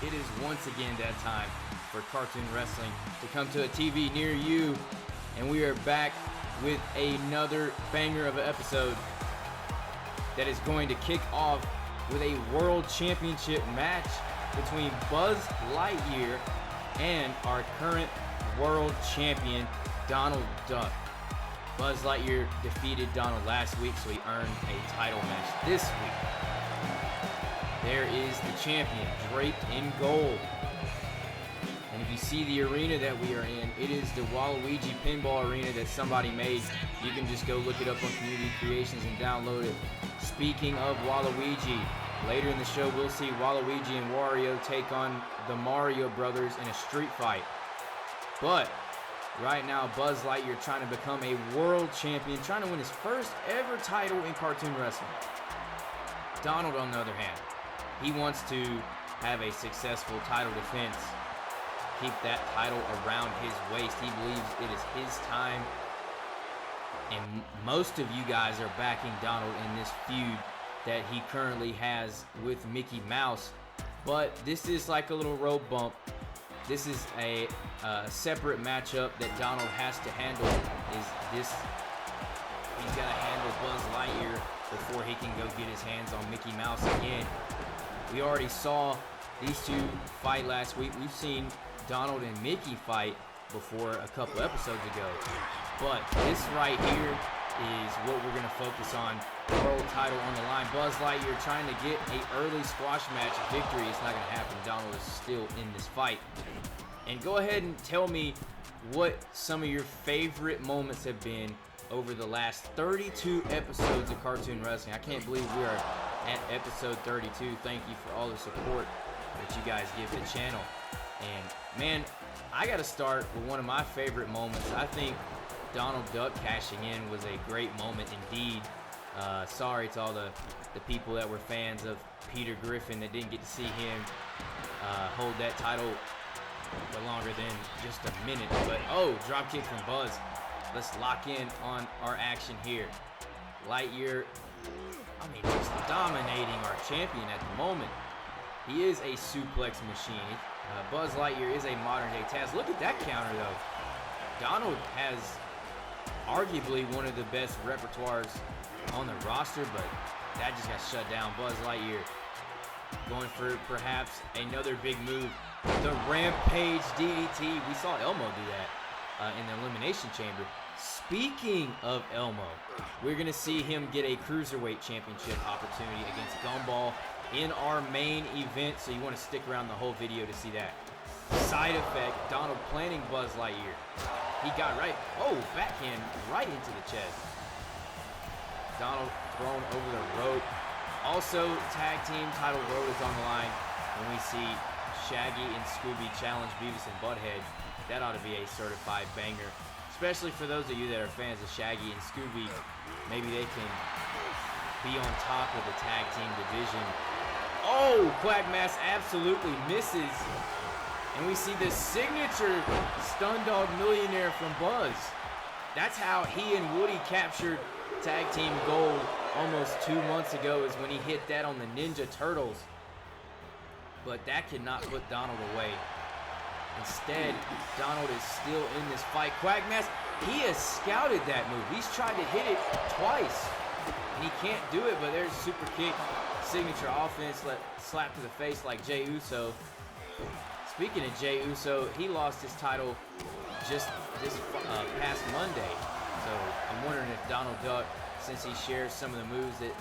It is once again that time for cartoon wrestling to come to a TV near you, and we are back with another banger of an episode that is going to kick off with a World Championship match between Buzz Lightyear and our current World Champion, Donald Duck. Buzz Lightyear defeated Donald last week, so he earned a title match this week. There is the champion, draped in gold. And if you see the arena that we are in, it is the Waluigi pinball arena that somebody made. You can just go look it up on Community Creations and download it. Speaking of Waluigi, later in the show we'll see Waluigi and Wario take on the Mario brothers in a street fight. But right now, Buzz Lightyear trying to become a world champion, trying to win his first ever title in cartoon wrestling. Donald, on the other hand, he wants to have a successful title defense, keep that title around his waist. He believes it is his time, and most of you guys are backing Donald in this feud that he currently has with Mickey Mouse. But this is like a little road bump. This is a separate matchup that Donald has to handle. He's got to handle Buzz Lightyear before he can go get his hands on Mickey Mouse again. We already saw these two fight last week. We've seen Donald and Mickey fight before a couple episodes ago. But this right here is what we're going to focus on. World title on the line. Buzz Lightyear trying to get an early squash match victory. It's not going to happen. Donald is still in this fight. And go ahead and tell me what some of your favorite moments have been over the last 32 episodes of cartoon wrestling. I can't believe we are at episode 32. Thank you for all the support that you guys give the channel. And man, I got to start with one of my favorite moments. I think Donald Duck cashing in was a great moment indeed. Sorry to all the people that were fans of Peter Griffin that didn't get to see him hold that title for longer than just a minute. But oh, drop kick from Buzz. Let's lock in on our action here. Lightyear, just dominating our champion at the moment. He is a suplex machine. Buzz Lightyear is a modern day Taz. Look at that counter though. Donald has arguably one of the best repertoires on the roster, but that just got shut down. Buzz Lightyear going for perhaps another big move. The Rampage DDT. We saw Elmo do that in the Elimination Chamber. Speaking of Elmo, we're going to see him get a Cruiserweight Championship opportunity against Gumball in our main event, so you want to stick around the whole video to see that. Side effect, Donald planning Buzz Lightyear. He got right. Oh, backhand right into the chest. Donald thrown over the rope. Also, tag team title road is on the line when we see Shaggy and Scooby challenge Beavis and Butthead. That ought to be a certified banger. Especially for those of you that are fans of Shaggy and Scooby, maybe they can be on top of the tag team division. Oh, Quackmass absolutely misses. And we see the signature Stun Dog Millionaire from Buzz. That's how he and Woody captured tag team gold almost 2 months ago, is when he hit that on the Ninja Turtles. But that could not put Donald away. Instead, Donald is still in this fight. Quackmass, he has scouted that move. He's tried to hit it twice, and he can't do it, but there's super kick, signature offense, slap to the face like Jey Uso. Speaking of Jey Uso, he lost his title just this past Monday. So I'm wondering if Donald Duck, since he shares some of the moves that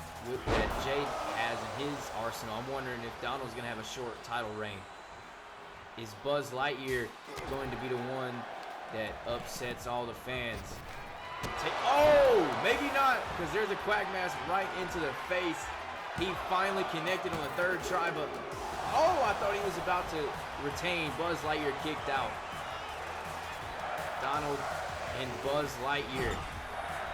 Jey has in his arsenal, I'm wondering if Donald's going to have a short title reign. Is Buzz Lightyear going to be the one that upsets all the fans? Oh, maybe not, because there's a Quackmass right into the face. He finally connected on the third try, but oh, I thought he was about to retain. Buzz Lightyear kicked out. Donald and Buzz Lightyear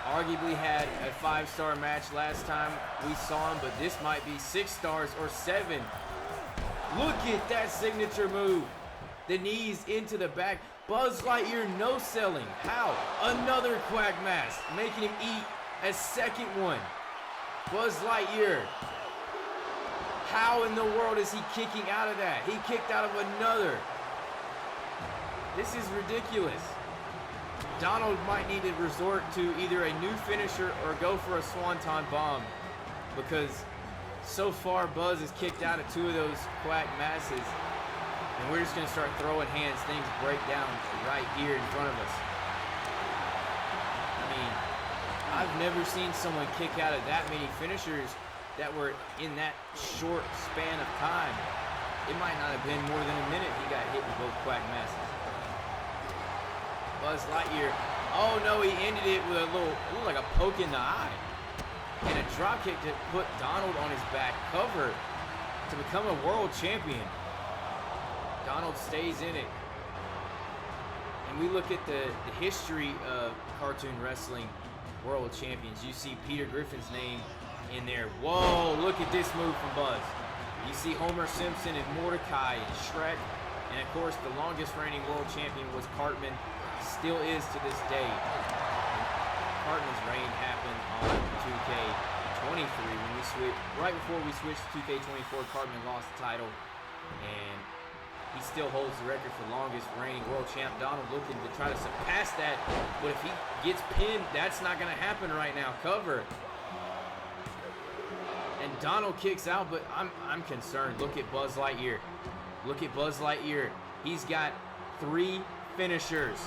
arguably had a 5-star match last time we saw him, but this might be 6 stars or 7. Look at that signature move. The knees into the back. Buzz Lightyear no-selling. How? Another Quackmass, making him eat a second one. Buzz Lightyear How in the world is he kicking out of that? He kicked out of another. This is ridiculous. Donald might need to resort to either a new finisher or go for a swanton bomb, because so far Buzz has kicked out of 2 of those quack masses, and we're just going to start throwing hands. Things break down right here in front of us. I mean, I've never seen someone kick out of that many finishers that were in that short span of time. It might not have been more than a minute he got hit with both quack masses. Buzz Lightyear, oh no, he ended it with a little, it looked like a poke in the eye. And a drop kick to put Donald on his back cover to become a world champion. Donald stays in it. And we look at the history of cartoon wrestling world champions. You see Peter Griffin's name in there. Whoa, look at this move from Buzz. You see Homer Simpson and Mordecai and Shrek. And of course, the longest reigning world champion was Cartman. Still is to this day. Cartman's reign happened on 2K23 when we switched. Right before we switched to 2K24, Cartman lost the title, and he still holds the record for longest reigning world champ. Donald looking to try to surpass that, but if he gets pinned, that's not going to happen right now. Cover. And Donald kicks out, but I'm concerned. Look at Buzz Lightyear. Look at Buzz Lightyear. He's got 3 finishers.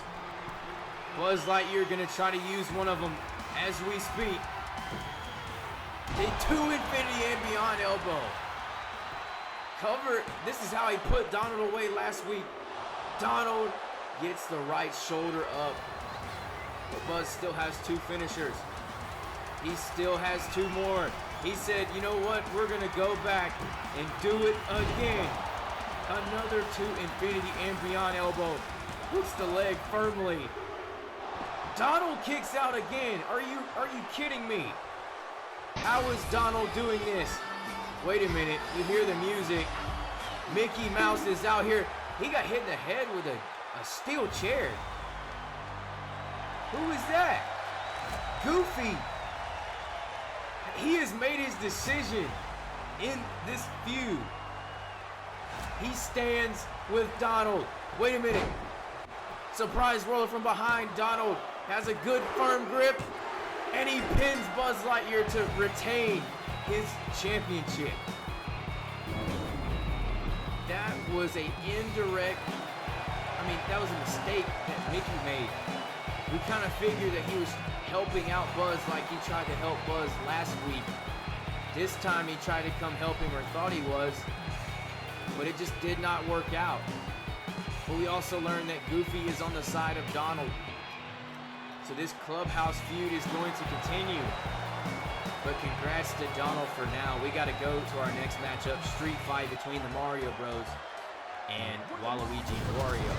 Buzz Lightyear gonna try to use one of them as we speak. A 2 infinity and beyond elbow. Cover. This is how he put Donald away last week. Donald gets the right shoulder up. But Buzz still has 2 finishers. He still has 2 more. He said, you know what? We're going to go back and do it again. Another 2 infinity and beyond elbow. Puts the leg firmly. Donald kicks out again. Are you kidding me? How is Donald doing this? Wait a minute. You hear the music. Mickey Mouse is out here. He got hit in the head with a steel chair. Who is that? Goofy. He has made his decision in this feud. He stands with Donald. Wait a minute. Surprise roller from behind. Donald has a good firm grip, and he pins Buzz Lightyear to retain his championship. That was a indirect, that was a mistake that Mickey made. We kind of figured that he was helping out Buzz like he tried to help Buzz last week. This time he tried to come help him, or thought he was, but it just did not work out. But we also learned that Goofy is on the side of Donald. So this clubhouse feud is going to continue. But congrats to Donald for now. We got to go to our next matchup, street fight between the Mario Bros and Waluigi Wario.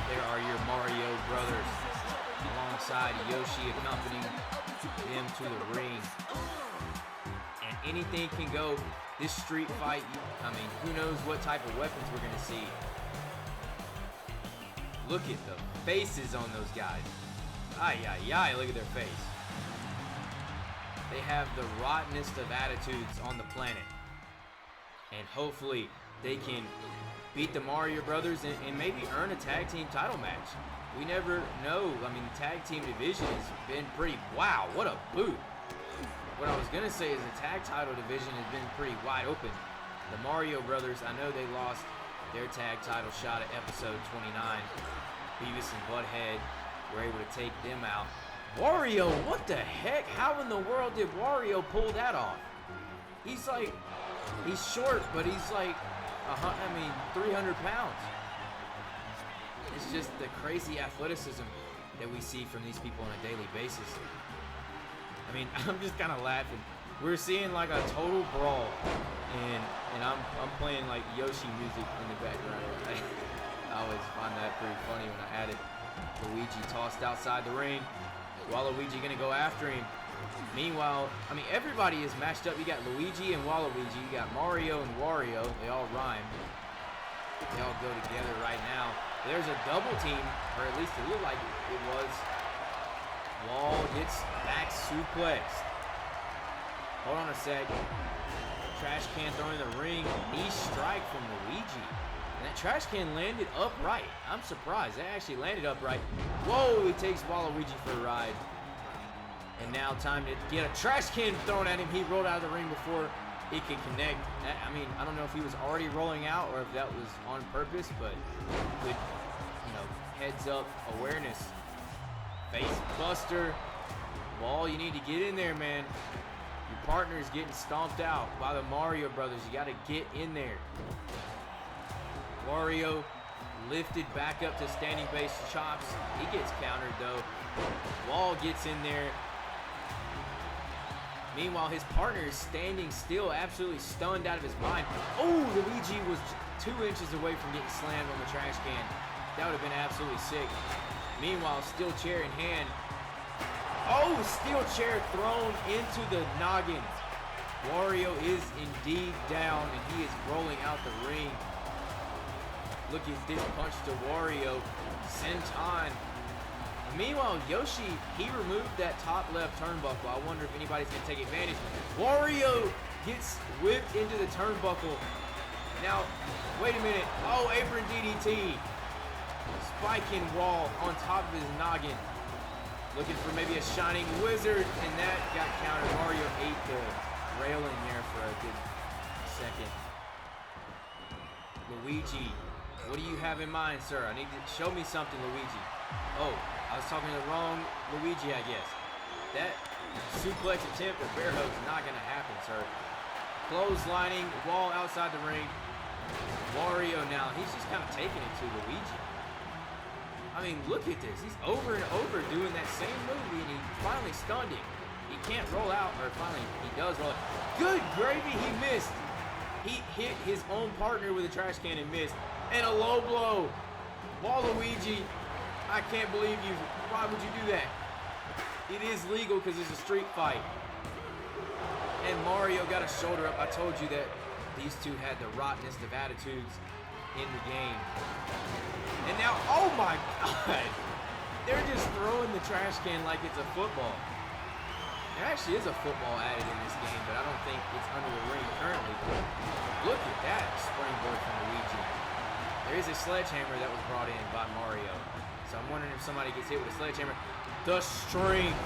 There are your Mario brothers, alongside Yoshi accompanying them to the ring. And anything can go. This street fight, who knows what type of weapons we're going to see. Look at the faces on those guys. Ay, ay, ay, look at their face. They have the rottenest of attitudes on the planet. And hopefully they can beat the Mario Brothers and maybe earn a tag team title match. We never know. The tag team division has been pretty, wow, what a boot. What I was going to say is the tag title division has been pretty wide open. The Mario Brothers, I know they lost their tag title shot at episode 29. Beavis and Butthead were able to take them out. Wario, what the heck? How in the world did Wario pull that off? He's short, but he's 300 pounds. It's just the crazy athleticism that we see from these people on a daily basis. I'm just kind of laughing. We're seeing like a total brawl, and I'm playing like Yoshi music in the background. I always find that pretty funny when I add it. Luigi tossed outside the ring. Waluigi gonna go after him. Meanwhile, everybody is matched up. You got Luigi and Waluigi. You got Mario and Wario. They all rhyme. They all go together right now. There's a double team, or at least it looked like it was. Wall gets back suplexed. Hold on a sec. Trash can thrown in the ring. Knee strike from Luigi. And that trash can landed upright. I'm surprised. That actually landed upright. Whoa, he takes Waluigi for a ride. And now time to get a trash can thrown at him. He rolled out of the ring before he could connect. I mean, I don't know if he was already rolling out or if that was on purpose, but good, heads up awareness. Face buster. Wall, you need to get in there, man. Your partner is getting stomped out by the Mario brothers. You got to get in there. Wario lifted back up to standing base chops. He gets countered, though. Wall gets in there. Meanwhile, his partner is standing still, absolutely stunned out of his mind. Oh, Luigi was 2 inches away from getting slammed on the trash can. That would have been absolutely sick. Meanwhile, steel chair in hand. Oh, steel chair thrown into the noggin. Wario is indeed down, and he is rolling out the ring. Look at this punch to Wario. Senton. Meanwhile, Yoshi, he removed that top left turnbuckle. I wonder if anybody's going to take advantage. Wario gets whipped into the turnbuckle. Now, wait a minute. Oh, apron DDT. Spiking Wall on top of his noggin. Looking for maybe a shining wizard, and that got countered. Wario ate the railing there for a good second. Luigi, what do you have in mind, sir? I need to show me something, Luigi. Oh, I was talking to the wrong Luigi, I guess. That suplex attempt or bear hug is not going to happen, sir. Clotheslining, Wall outside the ring. Wario now, he's just kind of taking it to Luigi. I mean, look at this. He's over and over doing that same movie, and he finally stunned him. He can't roll out, or finally he does roll out. Good gravy, he missed. He hit his own partner with a trash can and missed. And a low blow. Waluigi, I can't believe you. Why would you do that? It is legal because it's a street fight. And Mario got a shoulder up. I told you that these two had the rottenest of attitudes in the game. And now, oh my God, they're just throwing the trash can like it's a football. There actually is a football added in this game, but I don't think it's under the ring currently. Look at that springboard from Luigi. There is a sledgehammer that was brought in by Mario. So I'm wondering if somebody gets hit with a sledgehammer. The strength.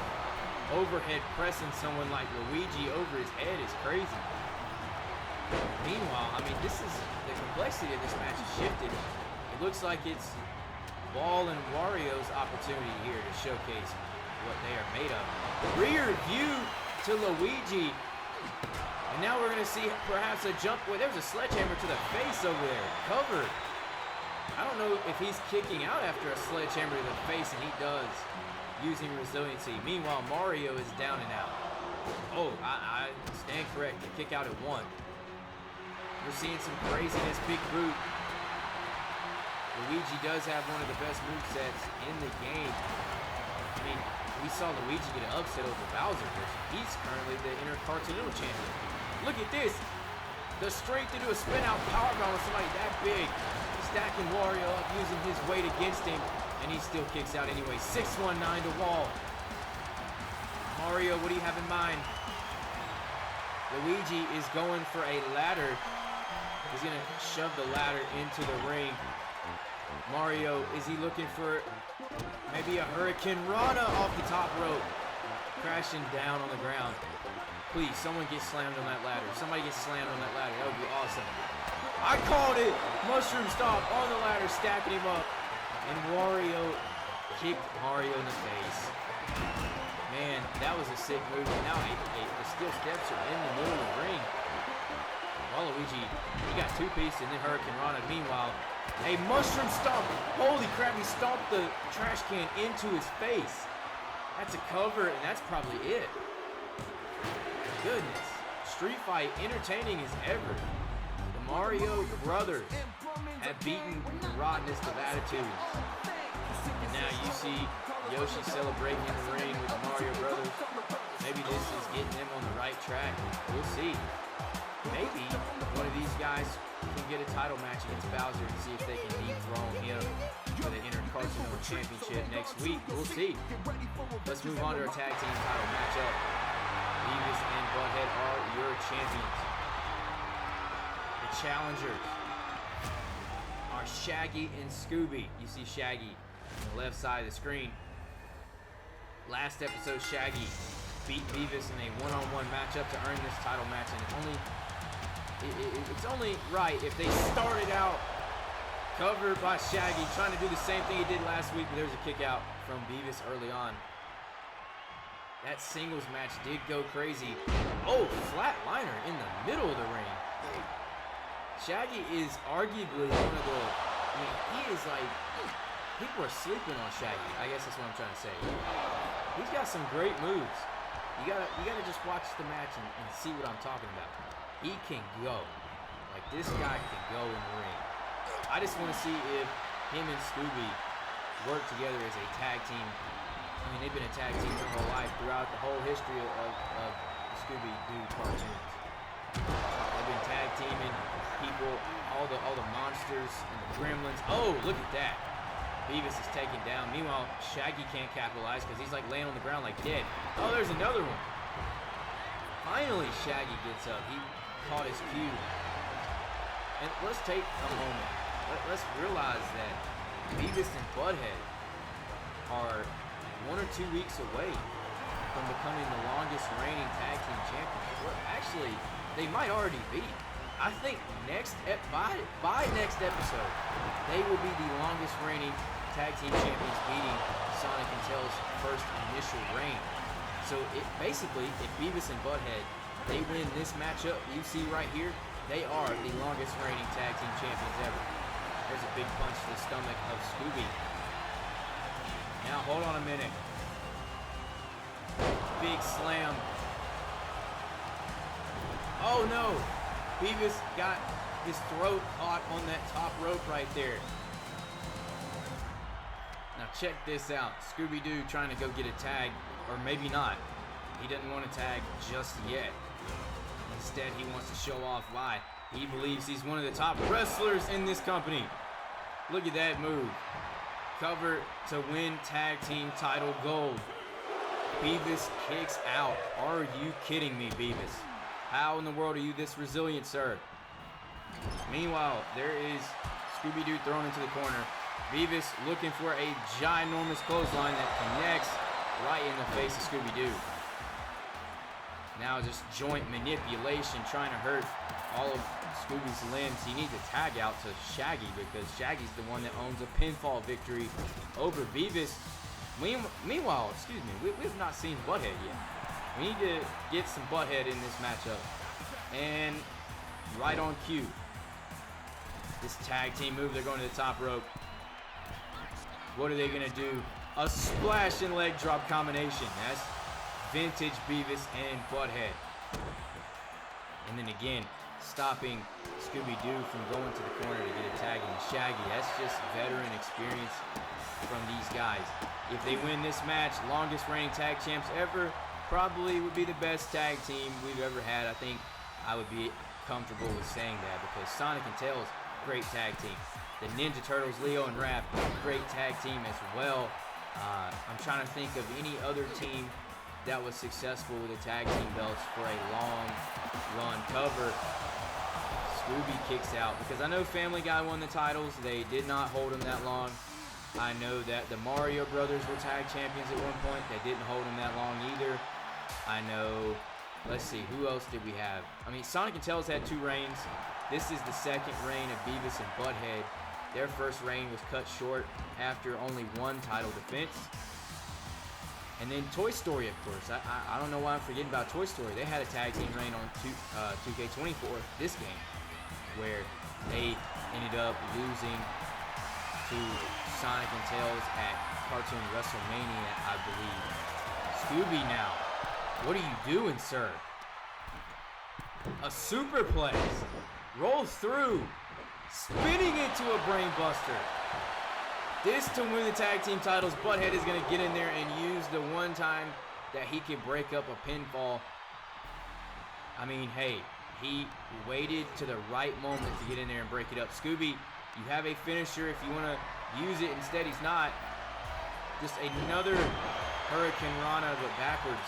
Overhead pressing someone like Luigi over his head is crazy. Meanwhile, I mean, the complexity of this match has shifted. It looks like it's Ball and Wario's opportunity here to showcase what they are made of. Rear view to Luigi. And now we're going to see perhaps a jump. Well, there's a sledgehammer to the face over there. Covered. I don't know if he's kicking out after a sledgehammer to the face, and he does, using resiliency. Meanwhile, Mario is down and out. Oh, I stand correct. The kick out at 1. We're seeing some craziness. Big boot. Luigi does have one of the best movesets in the game. I mean, we saw Luigi get an upset over Bowser, but he's currently the Intercontinental Champion. Look at this. The strength to do a spin-out powerbomb with somebody that big. Stacking Wario up, using his weight against him, and he still kicks out anyway. 619 to Wall. Mario, what do you have in mind? Luigi is going for a ladder. He's going to shove the ladder into the ring. Mario, is he looking for maybe a Hurricane Rana off the top rope? Crashing down on the ground. Please, someone get slammed on that ladder. Somebody get slammed on that ladder. That would be awesome. I called it! Mushroom stomp on the ladder, stacking him up. And Wario kicked Mario in the face. Man, that was a sick move. Now the steel steps are in the middle of the ring. Waluigi, he got 2-piece and then Hurricane Rana. Meanwhile, a mushroom stomp. Holy crap, he stomped the trash can into his face. That's a cover, and that's probably it. Goodness. Street fight, entertaining as ever. The Mario brothers have beaten the rottenness of attitudes. And now you see Yoshi celebrating in the ring with the Mario brothers. Maybe this is getting them on the right track. We'll see. Maybe one of these guys can get a title match against Bowser and see if they can dethrone him for the Intercontinental Championship next week. We'll see. Let's move on to our tag team title matchup. Beavis and Butthead are your champions. The challengers are Shaggy and Scooby. You see Shaggy on the left side of the screen. Last episode, Shaggy beat Beavis in a one-on-one matchup to earn this title match, and it's only right if they started out covered by Shaggy, trying to do the same thing he did last week, but there's a kick out from Beavis early on. That singles match did go crazy. Oh, flatliner in the middle of the ring. Shaggy is arguably one of the, he is like, people are sleeping on Shaggy. I guess that's what I'm trying to say. He's got some great moves. You gotta just watch the match and see what I'm talking about. He can go. Like, this guy can go in the ring. I just want to see if him and Scooby work together as a tag team. I mean, they've been a tag team their whole life, throughout the whole history of the Scooby-Doo cartoons. They've been tag teaming people, all the monsters and the gremlins. Oh, look at that. Beavis is taken down. Meanwhile, Shaggy can't capitalize because he's like laying on the ground like dead. Oh, there's another one. Finally, Shaggy gets up. He caught his cue. And let's take a moment. Let's realize that Beavis and Butthead are 1 or 2 weeks away from becoming the longest reigning tag team champions. Well, actually, they might already be. I think by next episode, they will be the longest reigning tag team champions, beating Sonic and Tails' first initial reign. So basically, if Beavis and Butthead, they win this matchup you see right here, they are the longest reigning tag team champions ever. There's a big punch to the stomach of Scooby. Now, hold on a minute. Big slam. Oh no! Beavis got his throat caught on that top rope right there. Now check this out. Scooby-Doo trying to go get a tag, or maybe not. He doesn't want to tag just yet. Instead, he wants to show off why. He believes he's one of the top wrestlers in this company. Look at that move. Cover to win tag team title gold. Beavis kicks out. Are you kidding me, Beavis? How in the world are you this resilient, sir? Meanwhile, there is Scooby-Doo thrown into the corner. Beavis looking for a ginormous clothesline that connects right in the face of Scooby-Doo. Now just joint manipulation, trying to hurt all of Scooby's limbs. He needs a tag out to Shaggy because Shaggy's the one that owns a pinfall victory over Beavis. Meanwhile, we have not seen Butthead yet. We need to get some Butthead in this matchup. And right on cue, this tag team move, they're going to the top rope. What are they going to do? A splash and leg drop combination. That's vintage Beavis and Butthead. And then again, stopping Scooby-Doo from going to the corner to get a tag in Shaggy. That's just veteran experience from these guys. If they win this match, longest reigning tag champs ever, probably would be the best tag team we've ever had. I think I would be comfortable with saying that because Sonic and Tails, great tag team. The Ninja Turtles, Leo and Raph, great tag team as well. I'm trying to think of any other team that was successful with the tag team belts for a long run. Cover. Scooby kicks out because I know Family Guy won the titles. They did not hold them that long. I know that the Mario Brothers were tag champions at one point. They didn't hold them that long either. I know, let's see, who else did we have? I mean, Sonic and Tails had 2 reigns. This is the second reign of Beavis and Butthead. Their first reign was cut short after only 1 title defense. And then Toy Story, of course. I don't know why I'm forgetting about Toy Story. They had a tag team reign on 2K24, this game, where they ended up losing to Sonic and Tails at Cartoon WrestleMania, I believe. Scooby now. What are you doing, sir? A superplex. Rolls through. Spinning into a brain buster. This to win the tag team titles. Butthead is going to get in there and use the one time that he can break up a pinfall. I mean, hey, he waited to the right moment to get in there and break it up. Scooby, you have a finisher if you want to use it. Instead, he's not. Just another Hurricane Rana, but backwards.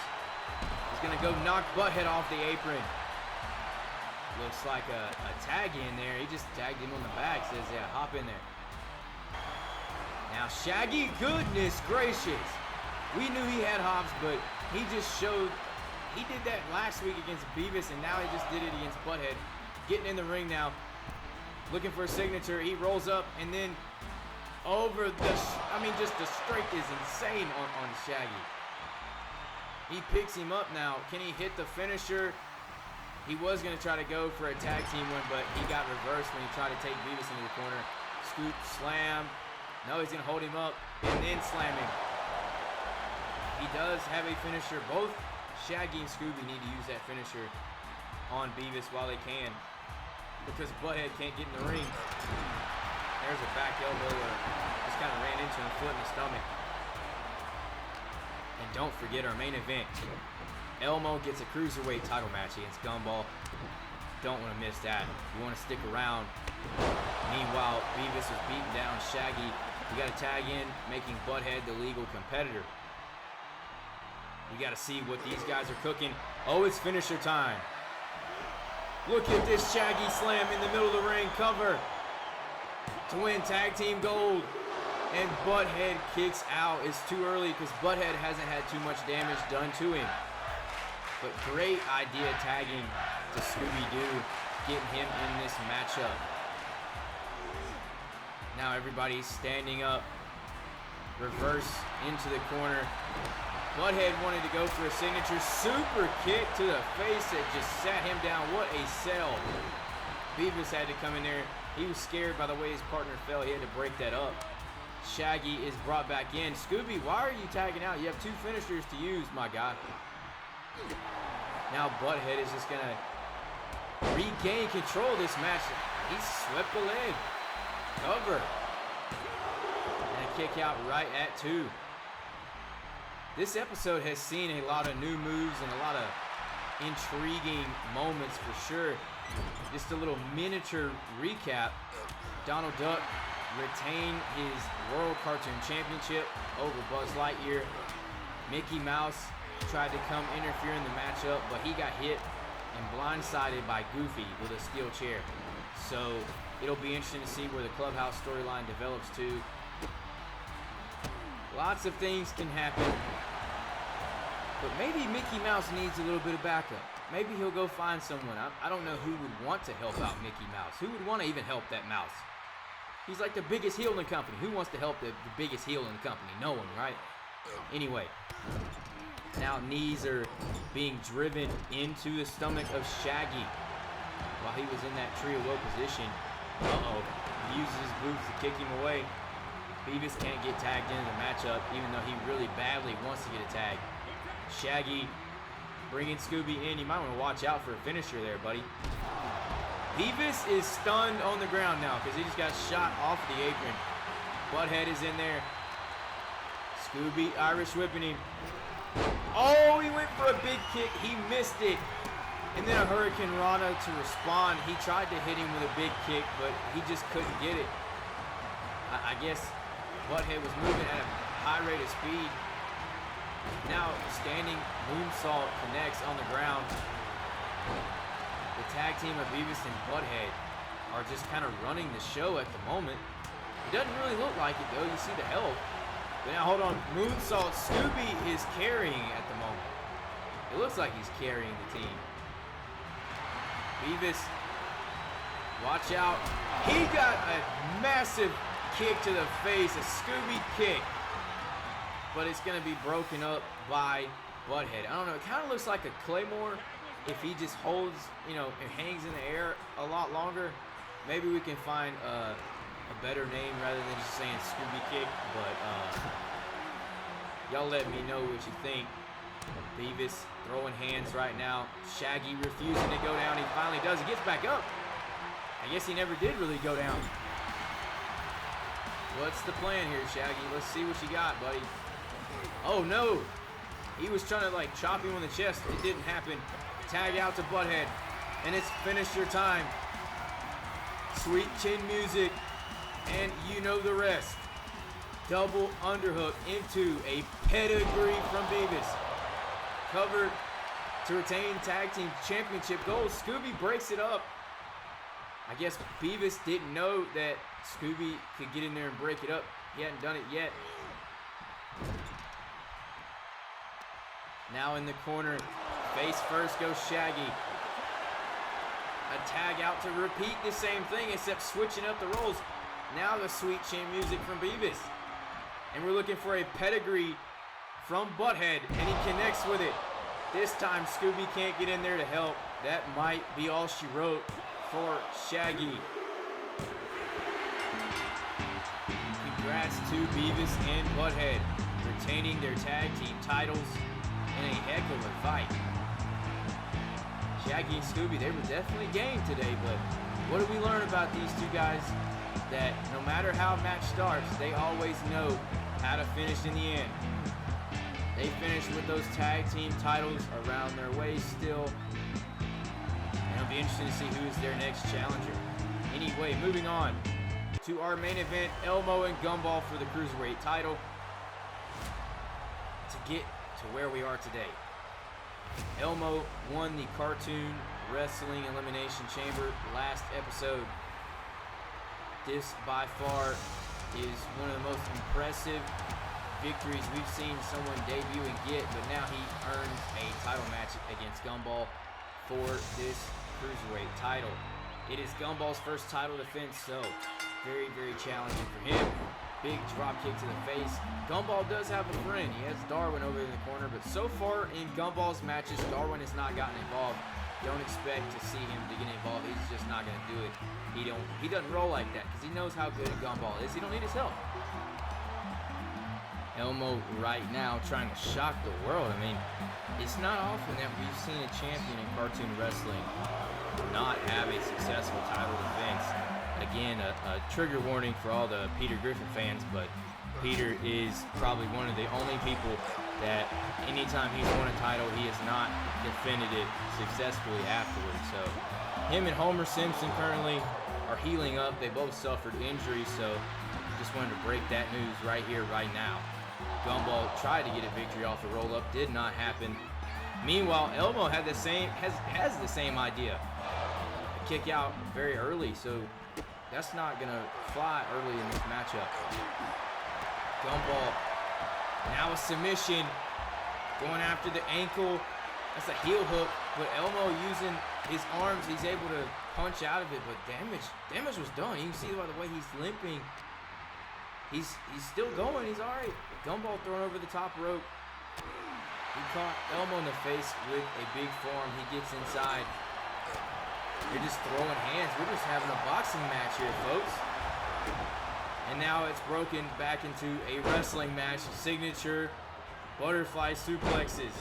He's going to go knock Butthead off the apron. Looks like a tag in there. He just tagged him on the back. Says, yeah, hop in there. Now, Shaggy, goodness gracious. We knew he had hops, but he just showed. He did that last week against Beavis, and now he just did it against Butthead. Getting in the ring now. Looking for a signature. He rolls up, and then over the, just the strength is insane on Shaggy. He picks him up now. Can he hit the finisher? He was going to try to go for a tag team win, but he got reversed when he tried to take Beavis into the corner. Scoop, slam. No, he's going to hold him up and then slam him. He does have a finisher. Both Shaggy and Scooby need to use that finisher on Beavis while they can, because Butthead can't get in the ring. There's a back elbow. Just kind of ran into him, foot in the stomach. And don't forget our main event. Elmo gets a Cruiserweight title match against Gumball. Don't want to miss that. You want to stick around. Meanwhile, Beavis was beating down Shaggy. We got to tag in, making Butthead the legal competitor. We got to see what these guys are cooking. Oh, it's finisher time. Look at this Shaggy slam in the middle of the ring. Cover to win tag team gold. And Butthead kicks out. It's too early because Butthead hasn't had too much damage done to him. But great idea tagging to Scooby-Doo, getting him in this matchup. Now everybody's standing up. Reverse into the corner. Butthead wanted to go for a signature super kick to the face that just sat him down. What a sell. Beavis had to come in there. He was scared by the way his partner fell. He had to break that up. Shaggy is brought back in. Scooby, why are you tagging out? You have two finishers to use, my guy. Now Butthead is just going to regain control of this match. He swept the leg. Cover. And a kick out right at 2. This episode has seen a lot of new moves and a lot of intriguing moments for sure. Just a little miniature recap. Donald Duck retained his World Cartoon Championship over Buzz Lightyear. Mickey Mouse tried to come interfere in the matchup, but he got hit and blindsided by Goofy with a steel chair. So it'll be interesting to see where the clubhouse storyline develops to. Lots of things can happen, but maybe Mickey Mouse needs a little bit of backup. Maybe he'll go find someone. I don't know who would want to help out Mickey Mouse. Who would want to even help that mouse? He's like the biggest heel in the company. Who wants to help the biggest heel in the company? No one, right? Anyway, now knees are being driven into the stomach of Shaggy while he was in that tree of woe position. He uses his boots to kick him away. Beavis can't get tagged into the matchup, even though he really badly wants to get a tag. Shaggy bringing Scooby in. You might want to watch out for a finisher there, buddy. Beavis is stunned on the ground now because he just got shot off the apron. Butthead is in there. Scooby Irish whipping him. Oh, he went for a big kick. He missed it. And then a Hurricane Rana to respond. He tried to hit him with a big kick, but he just couldn't get it. I guess Butthead was moving at a high rate of speed. Now standing moonsault connects on the ground. The tag team of Beavis and Butthead are just kind of running the show at the moment. It doesn't really look like it though. You see the help. But now hold on. Moonsault. Scooby is carrying at the moment. It looks like he's carrying the team. Beavis, watch out. He got a massive kick to the face, a Scooby kick. But it's going to be broken up by Butthead. I don't know. It kind of looks like a Claymore if he just holds, it hangs in the air a lot longer. Maybe we can find a better name rather than just saying Scooby kick. But y'all let me know what you think. Beavis throwing hands right now. Shaggy refusing to go down. He finally does. He gets back up. I guess he never did really go down. What's the plan here, Shaggy? Let's see what you got, buddy. Oh, no. He was trying to, chop him in the chest. It didn't happen. Tag out to Butthead. And it's finisher time. Sweet chin music. And you know the rest. Double underhook into a pedigree from Beavis. Covered. to retain tag team championship goals. Scooby breaks it up. I guess Beavis didn't know that Scooby could get in there and break it up. He hadn't done it yet. Now in the corner, face first goes Shaggy. A tag out to repeat the same thing, except switching up the roles. Now the sweet chin music from Beavis. And we're looking for a pedigree from Butthead, and he connects with it. This time Scooby can't get in there to help. That might be all she wrote for Shaggy. Congrats to Beavis and Butthead, retaining their tag team titles in a heck of a fight. Shaggy and Scooby, they were definitely game today, but what do we learn about these two guys? That no matter how a match starts, they always know how to finish in the end. They finished with those tag team titles around their waist still. And it'll be interesting to see who is their next challenger. Anyway, moving on to our main event, Elmo and Gumball for the Cruiserweight title. To get to where we are today. Elmo won the Cartoon Wrestling Elimination Chamber last episode. This by far is one of the most impressive victories we've seen someone debut and get, but now he earns a title match against Gumball for this Cruiserweight title. It is Gumball's first title defense, so very, very challenging for him. Big drop kick to the face. Gumball does have a friend. He has Darwin over in the corner, but so far in Gumball's matches, Darwin has not gotten involved. Don't expect to see him to get involved. He's just not going to do it. He doesn't roll like that because he knows how good Gumball is. He don't need his help. Elmo right now trying to shock the world. I mean, it's not often that we've seen a champion in cartoon wrestling not have a successful title defense. Again, a trigger warning for all the Peter Griffin fans, but Peter is probably one of the only people that anytime he's won a title, he has not defended it successfully afterwards. So him and Homer Simpson currently are healing up. They both suffered injuries, so just wanted to break that news right here, right now. Gumball tried to get a victory off the roll-up, did not happen. Meanwhile, Elmo had the same has the same idea. A kick out very early, so that's not gonna fly early in this matchup. Gumball, now a submission, going after the ankle. That's a heel hook, but Elmo using his arms, he's able to punch out of it, but damage was done. You can see by the way he's limping. He's still going, he's all right. Gumball thrown over the top rope. He caught Elmo in the face with a big forearm. He gets inside. They're just throwing hands. We're just having a boxing match here, folks. And now it's broken back into a wrestling match. Signature butterfly suplexes.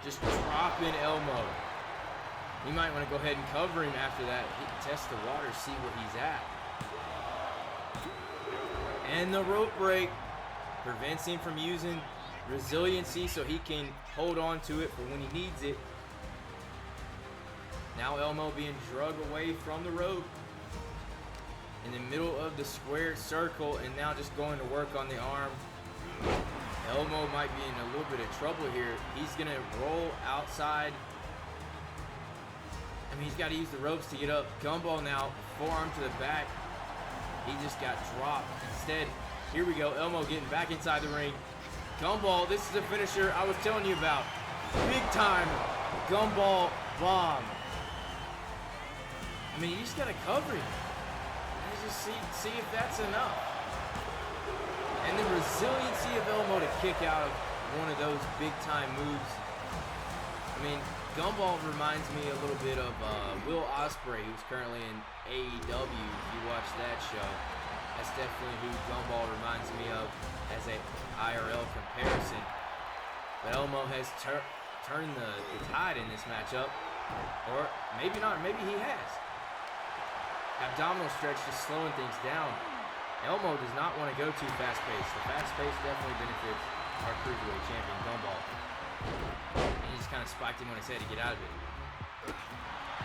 Just dropping Elmo. You might want to go ahead and cover him after that. Test the water, see where he's at. And the rope break prevents him from using resiliency so he can hold on to it for when he needs it. Now Elmo being dragged away from the rope in the middle of the square circle, and now just going to work on the arm. Elmo might be in a little bit of trouble here. He's gonna roll outside. I mean, he's got to use the ropes to get up. Gumball now, forearm to the back. He just got dropped. Instead, here we go. Elmo getting back inside the ring. Gumball, this is the finisher I was telling you about. Big time Gumball bomb. I mean, you just got to cover him. Let's just see if that's enough. And the resiliency of Elmo to kick out of one of those big time moves. I mean, Gumball reminds me a little bit of Will Ospreay, who's currently in AEW, if you watch that show. That's definitely who Gumball reminds me of as a IRL comparison. But Elmo has turned the tide in this matchup. Or maybe not, maybe he has. Abdominal stretch just slowing things down. Elmo does not want to go too fast-paced. The fast pace definitely benefits our Cruiserweight champion, Gumball. And he just kind of spiked him on his head to get out of it.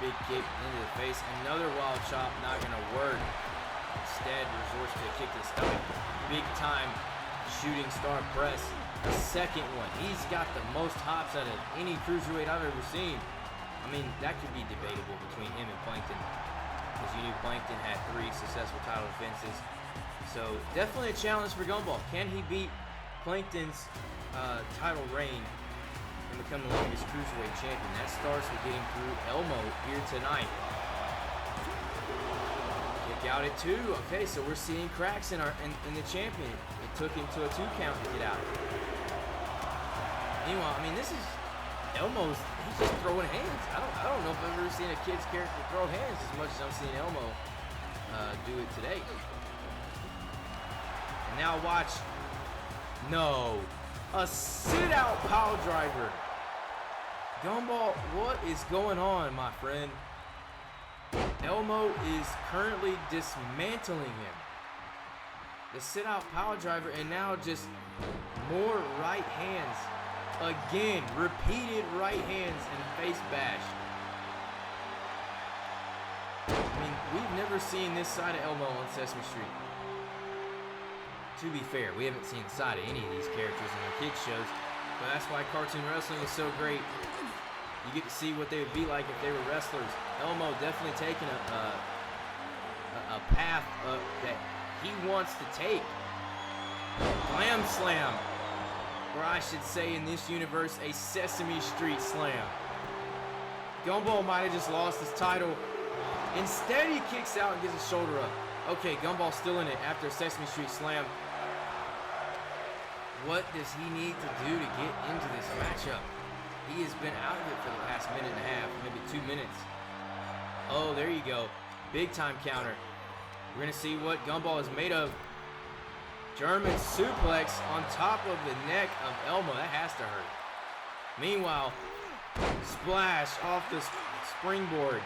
Big kick into the face. Another wild chop, not going to work. Instead, resorts to a kick to the stomach. Big time shooting star press. a second one. He's got the most hops out of any cruiserweight I've ever seen. I mean, that could be debatable between him and Plankton, because you knew Plankton had 3 successful title defenses. So definitely a challenge for Gumball. Can he beat Plankton's title reign and become the longest cruiserweight champion? That starts with getting through Elmo here tonight. Kick out at 2. Okay, so we're seeing cracks in the champion. It took him to a 2 count to get out. Meanwhile, I mean, this is Elmo's. He's just throwing hands. I don't know if I've ever seen a kid's character throw hands as much as I'm seeing Elmo do it today. And now watch. No, a sit-out pile driver. Gumball, what is going on, my friend? Elmo is currently dismantling him. The sit-out power driver, and now just more right hands. Again, repeated right hands and face bash. I mean, we've never seen this side of Elmo on Sesame Street. To be fair, we haven't seen the side of any of these characters in our kids shows, but that's why cartoon wrestling is so great. You get to see what they would be like if they were wrestlers. Elmo definitely taking a path that he wants to take. Glam Slam, or I should say in this universe, a Sesame Street Slam. Gumball might have just lost his title. Instead, he kicks out and gets his shoulder up. Okay, Gumball's still in it after a Sesame Street Slam. What does he need to do to get into this matchup? He has been out of it for the past minute and a half, maybe 2 minutes. Oh, there you go. Big time counter. We're going to see what Gumball is made of. German suplex on top of the neck of Elmo. That has to hurt. Meanwhile, splash off the springboard.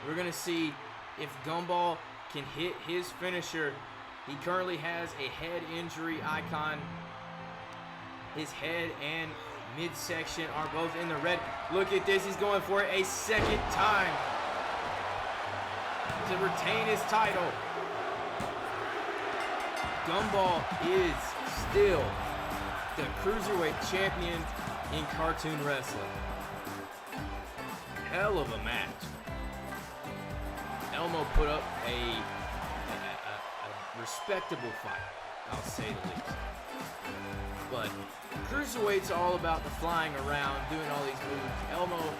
We're going to see if Gumball can hit his finisher. He currently has a head injury icon. His head and midsection are both in the red. Look at this. He's going for it a second time to retain his title. Gumball is still the Cruiserweight champion in cartoon wrestling. Hell of a match. Elmo put up a respectable fight, I'll say the least. But Cruiserweight's all about the flying around, doing all these moves. Elmo,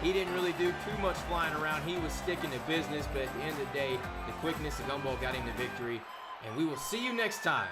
he didn't really do too much flying around. He was sticking to business, but at the end of the day, the quickness of Gumball got him the victory. And we will see you next time